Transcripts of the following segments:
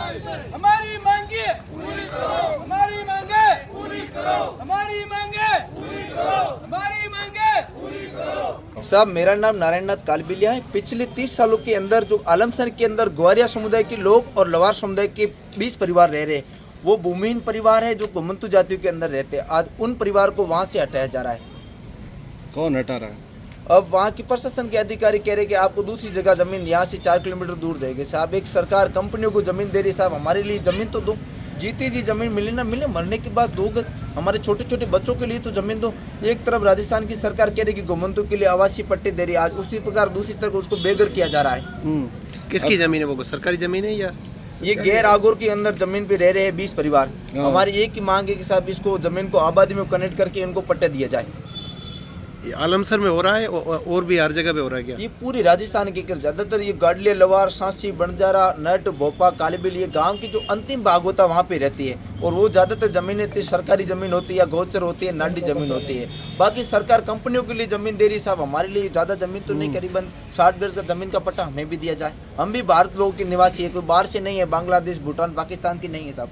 हमारी मांगे पूरी करो, हमारी मांगे पूरी करो, हमारी मांगे पूरी करो, हमारी मांगे पूरी करो। साहब, मेरा नाम नारायणनाथ कालबिलिया है। पिछले 30 सालों के अंदर जो आलमसर के अंदर ग्वारिया समुदाय के लोग और लवार समुदाय के 20 परिवार रह रहे हैं, वो भूमिहीन परिवार है जो घुमंतु जातियों के अंदर रहते हैं। आज उन परिवार को वहाँ से हटाया जा रहा है। कौन हटा रहा है? अब वहाँ की प्रशासन के अधिकारी कह रहे हैं कि आपको दूसरी जगह जमीन यहाँ से 4 किलोमीटर दूर देंगे। साहब, एक सरकार कंपनियों को जमीन दे रही है, साहब हमारे लिए जमीन तो दो। जीती जी जमीन मिले ना मिले, मरने के बाद 2 गज हमारे छोटे छोटे बच्चों के लिए तो जमीन दो। एक तरफ राजस्थान की सरकार कह रही है कि घुमंतु के लिए आवासीय पट्टे दे रही है, आज उसी प्रकार दूसरी तरफ उसको बेघर किया जा रहा है। किसकी जमीन है वो? सरकारी जमीन है या ये गैर आगोर के अंदर जमीन पे रह रहे हैं 20 परिवार। हमारी एक ही मांग है कि साहब इसको जमीन को आबादी में कनेक्ट करके इनको पट्टे दिया जाए। ये आलमसर में हो रहा है और भी हर जगह पे हो रहा है क्या? ये पूरी राजस्थान के ज्यादातर ये गाडलिया, लवार, सांसी, बंजारा, नट, भोपा, कालीबिल, ये गांव की जो अंतिम भाग होता है वहाँ पे रहती है। और वो ज्यादातर जमीनें सरकारी जमीन होती है या गोचर होती है, नाडी जमीन होती है। बाकी सरकार कंपनियों के लिए जमीन दे रही है। साहब हमारे लिए ज्यादा जमीन तो नहीं, करीबन 60 गज का जमीन का पट्टा हमें भी दिया जाए। हम भी भारत लोगों के निवासी है, कोई बाहर से नहीं है, बांग्लादेश, भूटान, पाकिस्तान की नहीं है साहब।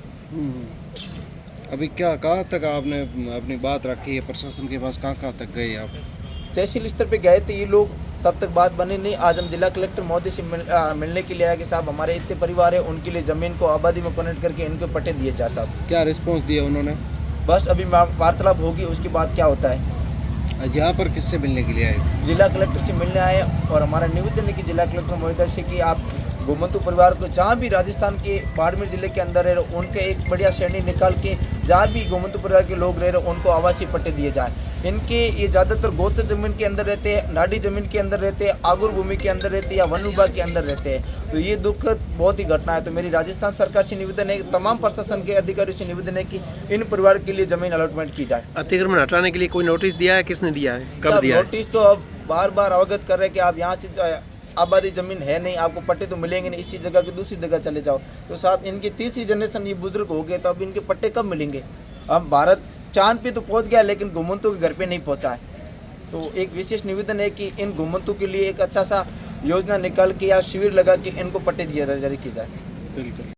अभी क्या कहाँ तक आपने अपनी बात रखी है प्रशासन के पास? कहाँ तक गए आप? तहसील स्तर पे गए थे ये लोग, तब तक बात बनी नहीं। आज हम जिला कलेक्टर महोदय से मिलने के लिए आए कि साहब हमारे इतने परिवार है, उनके लिए ज़मीन को आबादी में कनेक्ट करके इनके पट्टे दिए जाए। साहब क्या रिस्पांस दिया उन्होंने? बस अभी वार्तालाप होगी, उसके बाद क्या होता है। यहाँ पर किससे मिलने के लिए आए? जिला कलेक्टर से मिलने आए और हमारा निवेदन है कि जिला कलेक्टर महोदय से कि आप घुमंतु परिवार को जहाँ भी राजस्थान के बाड़मेर जिले के अंदर रह रहे उनके एक बढ़िया श्रेणी निकाल के जहाँ भी घुमंतु परिवार के लोग रह रहे उनको आवासीय पट्टे दिए जाए। इनके ये ज़्यादातर गोचर जमीन के अंदर रहते हैं, नाडी जमीन के अंदर रहते हैं, आगुर भूमि के अंदर रहते हैं या वन विभाग के अंदर रहते हैं। तो ये दुखद बहुत ही घटना है। तो मेरी राजस्थान सरकार से निवेदन है, तमाम प्रशासन के अधिकारियों से निवेदन है कि इन परिवार के लिए जमीन अलॉटमेंट की जाए। अतिक्रमण हटाने के लिए कोई नोटिस दिया है? किसने दिया है? कब दिया है? नोटिस तो अब बार बार अवगत कर रहे हैं कि आप यहाँ से आबादी जमीन है नहीं, आपको पट्टे तो मिलेंगे नहीं, इसी जगह की दूसरी जगह चले जाओ। तो साहब इनकी तीसरी जनरेशन ये बुजुर्ग हो गए, तो अब इनके पट्टे कब मिलेंगे? अब भारत चांद पे तो पहुंच गया लेकिन घुमंतु के घर पे नहीं पहुंचा है। तो एक विशेष निवेदन है कि इन घुमंतु के लिए एक अच्छा सा योजना निकाल के या शिविर लगा के इनको पट्टे दिया जारी की जाए। बिल्कुल।